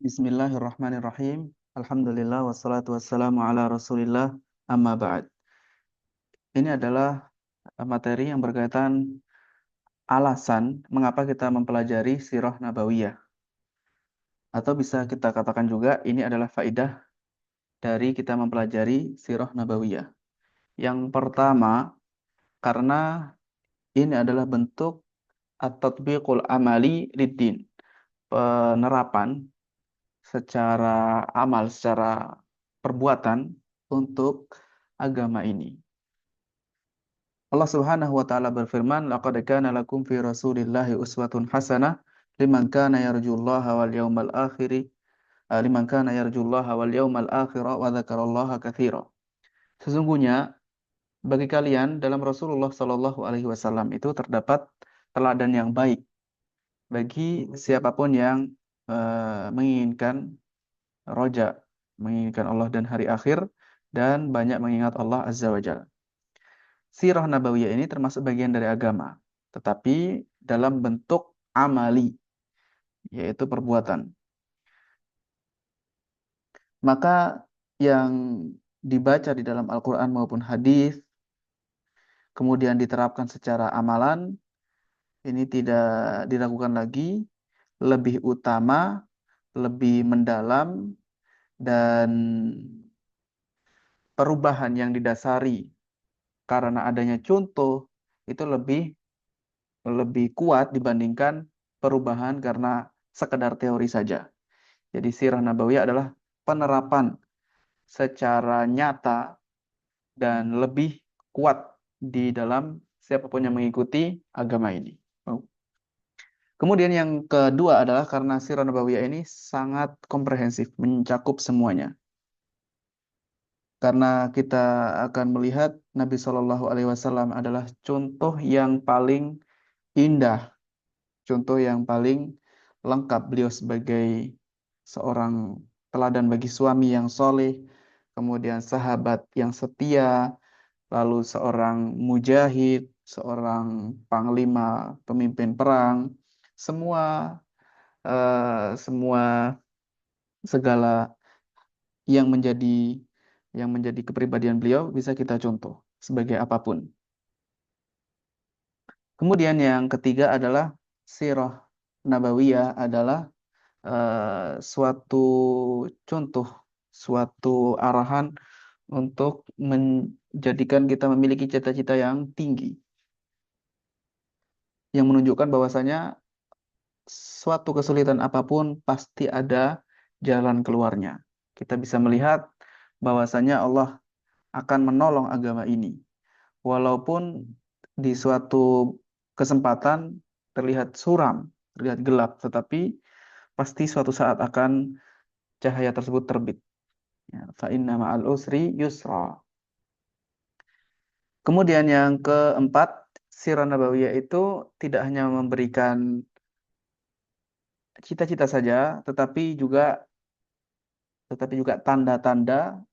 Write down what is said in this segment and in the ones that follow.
Bismillahirrahmanirrahim. Alhamdulillah wassalatu wassalamu ala Rasulillah amma ba'd. Ini adalah materi yang berkaitan alasan mengapa kita mempelajari sirah nabawiyah. Atau bisa kita katakan juga ini adalah faidah dari kita mempelajari sirah nabawiyah. Yang pertama, karena ini adalah bentuk at-tatbiqul amali lid-din. Penerapan secara amal, secara perbuatan untuk agama ini. Allah Subhanahu wa taala berfirman, "Laqad kana lakum fi Rasulillahi uswatun hasanah liman kana yarjullaha wal yawmal akhir, liman kana yarjullaha wal yawmal akhir wa dzakarallaha katsira." Sesungguhnya bagi kalian dalam Rasulullah Shallallahu alaihi wasallam itu terdapat teladan yang baik bagi siapapun yang menginginkan roja, menginginkan Allah dan hari akhir, dan banyak mengingat Allah Azza wa Jalla. Sirah Nabawiyah ini termasuk bagian dari agama, tetapi dalam bentuk amali, yaitu perbuatan. Maka yang dibaca di dalam Al-Quran maupun hadis, kemudian diterapkan secara amalan, ini tidak diragukan lagi, lebih utama, lebih mendalam, dan perubahan yang didasari karena adanya contoh itu lebih kuat dibandingkan perubahan karena sekedar teori saja. Jadi sirah nabawiyah adalah penerapan secara nyata dan lebih kuat di dalam siapapun yang mengikuti agama ini. Kemudian yang kedua adalah karena sirah nabawiyah ini sangat komprehensif, mencakup semuanya. Karena kita akan melihat Nabi Shallallahu Alaihi Wasallam adalah contoh yang paling indah, contoh yang paling lengkap. Beliau sebagai seorang teladan bagi suami yang soleh, kemudian sahabat yang setia, lalu seorang mujahid, seorang panglima, pemimpin perang, semua semua segala yang menjadi kepribadian beliau bisa kita contoh sebagai apapun. Kemudian yang ketiga adalah sirah nabawiyah adalah suatu contoh, suatu arahan untuk menjadikan kita memiliki cita-cita yang tinggi, yang menunjukkan bahwasanya suatu kesulitan apapun pasti ada jalan keluarnya. Kita bisa melihat bahwasanya Allah akan menolong agama ini. Walaupun di suatu kesempatan terlihat suram, terlihat gelap, tetapi pasti suatu saat akan cahaya tersebut terbit. Ya, fa inna ma'al usri yusra. Kemudian yang keempat, sirah nabawiyah itu tidak hanya memberikan cita-cita saja, tetapi juga tanda-tanda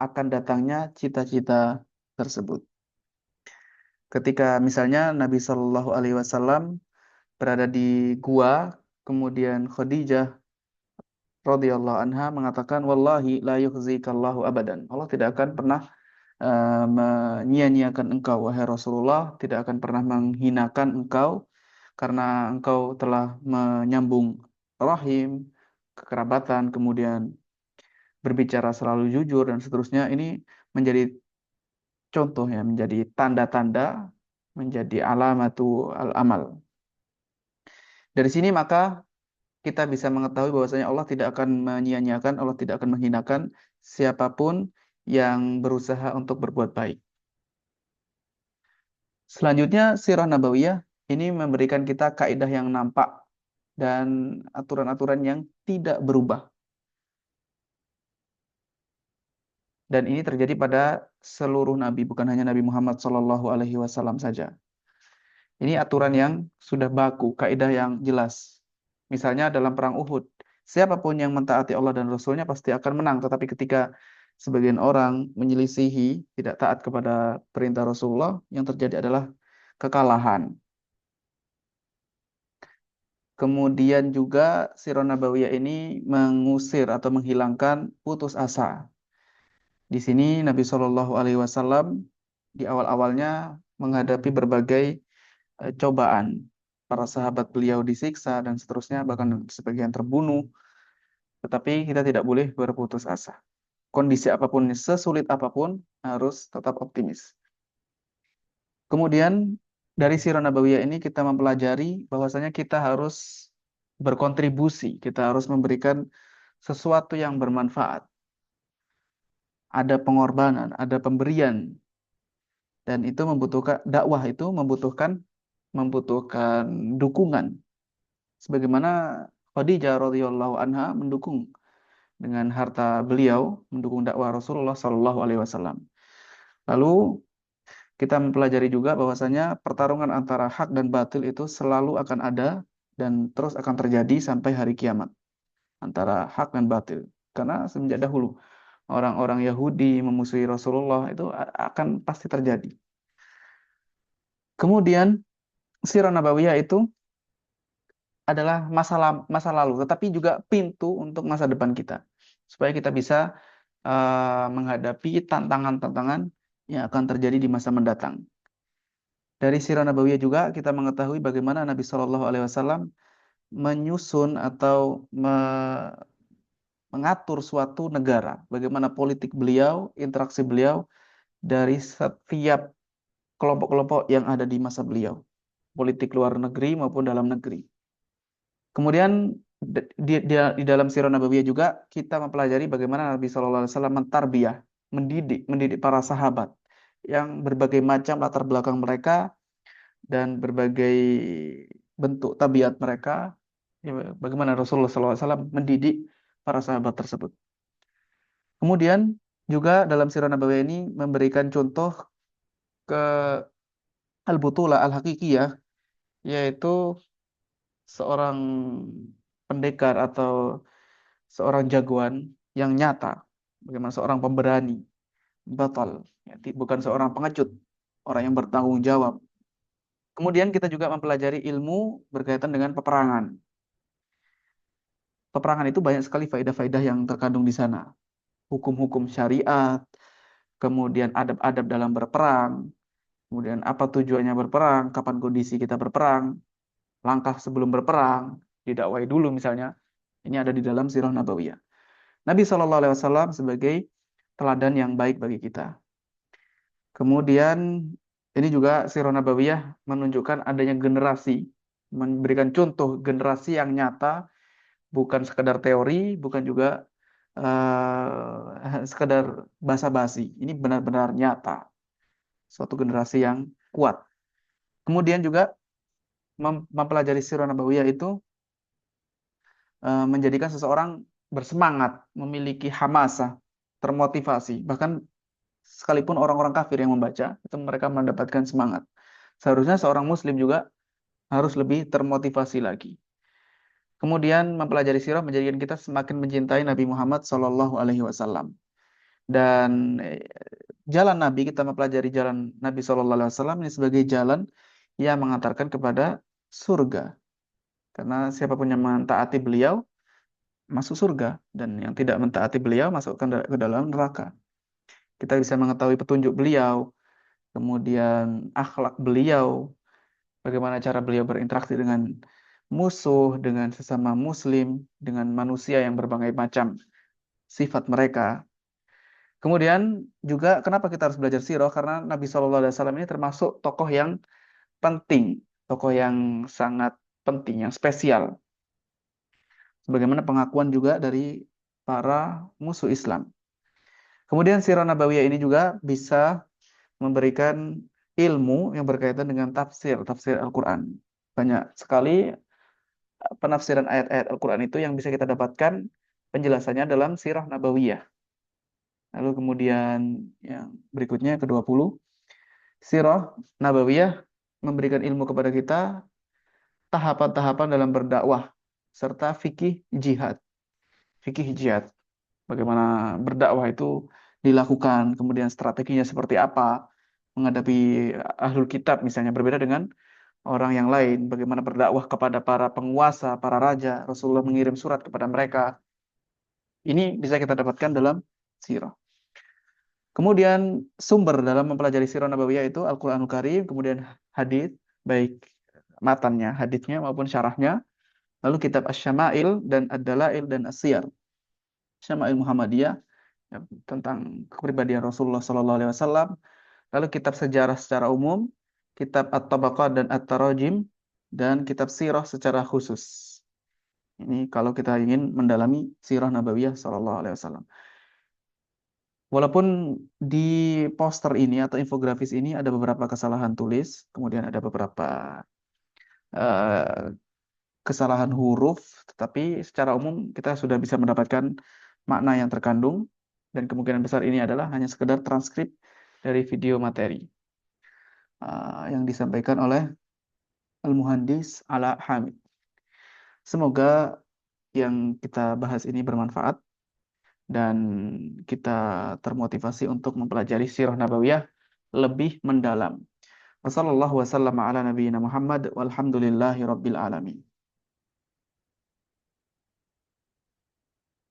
akan datangnya cita-cita tersebut. Ketika misalnya Nabi Shallallahu Alaihi Wasallam berada di gua, kemudian Khadijah radhiyallahu anha mengatakan, "Wallahi la yukhzikallahu abadan." Allah tidak akan pernah menyia-nyiakan engkau, wahai Rasulullah, tidak akan pernah menghinakan engkau karena engkau telah menyambung rahim, kekerabatan, kemudian berbicara selalu jujur dan seterusnya. Ini menjadi contoh ya, menjadi tanda-tanda, menjadi alamatu al-amal. Dari sini maka kita bisa mengetahui bahwasanya Allah tidak akan menyia-nyiakan, Allah tidak akan menghinakan siapapun yang berusaha untuk berbuat baik. Selanjutnya, sirah nabawiyah ini memberikan kita kaidah yang nampak dan aturan-aturan yang tidak berubah. Dan ini terjadi pada seluruh nabi, bukan hanya Nabi Muhammad SAW saja. Ini aturan yang sudah baku, kaidah yang jelas. Misalnya dalam perang Uhud, siapapun yang mentaati Allah dan Rasulnya pasti akan menang. Tetapi ketika sebagian orang menyelisihi, tidak taat kepada perintah Rasulullah, yang terjadi adalah kekalahan. Kemudian juga Sirah Nabawiyah ini mengusir atau menghilangkan putus asa. Di sini Nabi Shallallahu Alaihi Wasallam di awal-awalnya menghadapi berbagai cobaan. Para sahabat beliau disiksa dan seterusnya, bahkan sebagian terbunuh. Tetapi kita tidak boleh berputus asa. Kondisi apapun, sesulit apapun, harus tetap optimis. Kemudian dari Sirah Nabawiyah ini kita mempelajari bahwasanya kita harus berkontribusi, kita harus memberikan sesuatu yang bermanfaat. Ada pengorbanan, ada pemberian, dan itu membutuhkan dakwah itu membutuhkan dukungan. Sebagaimana Khadijah radhiyallahu anha mendukung dengan harta beliau, mendukung dakwah Rasulullah Shallallahu alaihi wasallam. Lalu kita mempelajari juga bahwasanya pertarungan antara hak dan batil itu selalu akan ada dan terus akan terjadi sampai hari kiamat antara hak dan batil. Karena semenjak dahulu orang-orang Yahudi memusuhi Rasulullah itu akan pasti terjadi. Kemudian Sirah Nabawiyah itu adalah masa lalu, tetapi juga pintu untuk masa depan kita, supaya kita bisa menghadapi tantangan-tantangan yang akan terjadi di masa mendatang. Dari Sirah Nabawiyah juga kita mengetahui bagaimana Nabi Shallallahu Alaihi Wasallam menyusun atau mengatur suatu negara, bagaimana politik beliau, interaksi beliau dari setiap kelompok-kelompok yang ada di masa beliau, politik luar negeri maupun dalam negeri. Kemudian di dalam Sirah Nabawiyah juga kita mempelajari bagaimana Nabi Shallallahu Alaihi Wasallam mentarbiyah, mendidik para sahabat yang berbagai macam latar belakang mereka dan berbagai bentuk tabiat mereka, ya, bagaimana Rasulullah SAW mendidik para sahabat tersebut. Kemudian juga dalam Sirah Nabawiyah ini memberikan contoh ke al-butulah al-hakikiyah, yaitu seorang pendekar atau seorang jagoan yang nyata, bagaimana seorang pemberani, batal, ya, bukan seorang pengecut, orang yang bertanggung jawab. Kemudian kita juga mempelajari ilmu berkaitan dengan peperangan. Peperangan itu banyak sekali faedah-faedah yang terkandung di sana. Hukum-hukum syariat, kemudian adab-adab dalam berperang, kemudian apa tujuannya berperang, kapan kondisi kita berperang, langkah sebelum berperang, didakwai dulu misalnya. Ini ada di dalam Sirah Nabawiyah. Nabi Shallallahu Alaihi Wasallam sebagai teladan yang baik bagi kita. Kemudian ini juga Sirah Nabawiyah menunjukkan adanya generasi, memberikan contoh generasi yang nyata, bukan sekedar teori, bukan juga sekedar basa-basi. Ini benar-benar nyata, suatu generasi yang kuat. Kemudian juga mempelajari Sirah Nabawiyah itu menjadikan seseorang bersemangat, memiliki hamasah, termotivasi. Bahkan sekalipun orang-orang kafir yang membaca, itu mereka mendapatkan semangat. Seharusnya seorang muslim juga harus lebih termotivasi lagi. Kemudian mempelajari sirah menjadikan kita semakin mencintai Nabi Muhammad Shallallahu Alaihi Wasallam. Dan jalan Nabi, kita mempelajari jalan Nabi Shallallahu Alaihi Wasallam ini sebagai jalan yang mengantarkan kepada surga. Karena siapapun yang mentaati beliau masuk surga, dan yang tidak mentaati beliau masuk ke dalam neraka. Kita bisa mengetahui petunjuk beliau, kemudian akhlak beliau, bagaimana cara beliau berinteraksi dengan musuh, dengan sesama muslim, dengan manusia yang berbagai macam sifat mereka. Kemudian juga kenapa kita harus belajar sirah? Karena Nabi SAW ini termasuk tokoh yang penting, tokoh yang sangat penting, yang spesial. Sebagaimana pengakuan juga dari para musuh Islam. Kemudian Sirah Nabawiyah ini juga bisa memberikan ilmu yang berkaitan dengan tafsir Al-Quran. Banyak sekali penafsiran ayat-ayat Al-Quran itu yang bisa kita dapatkan penjelasannya dalam Sirah Nabawiyah. Lalu kemudian yang berikutnya ke-20, Sirah Nabawiyah memberikan ilmu kepada kita tahapan-tahapan dalam berdakwah serta fikih jihad. Fikih jihad, bagaimana berdakwah itu dilakukan, kemudian strateginya seperti apa menghadapi ahlul kitab misalnya, berbeda dengan orang yang lain, bagaimana berdakwah kepada para penguasa, para raja, Rasulullah mengirim surat kepada mereka. Ini bisa kita dapatkan dalam sirah. Kemudian sumber dalam mempelajari sirah nabawiyah itu Al-Qur'anul Karim, kemudian hadis, baik matannya, hadisnya maupun syarahnya, lalu kitab Asy-Syama'il dan Ad-Dalail dan As-Siyar. Syama'il Muhammadiyah ya, tentang kepribadian Rasulullah SAW, lalu kitab sejarah secara umum, kitab At-Tabaqat dan At-Tarajim, dan kitab sirah secara khusus. Ini kalau kita ingin mendalami sirah nabawiyah SAW. Walaupun di poster ini atau infografis ini ada beberapa kesalahan tulis, kemudian ada beberapa eh, kesalahan huruf, tetapi secara umum kita sudah bisa mendapatkan makna yang terkandung, dan kemungkinan besar ini adalah hanya sekedar transkrip dari video materi yang disampaikan oleh Al-Muhandis Ala Hamid. Semoga yang kita bahas ini bermanfaat dan kita termotivasi untuk mempelajari sirah nabawiyah lebih mendalam. Wassallallahu wasallam ala nabiyyina Muhammad walhamdulillahi rabbil alamin.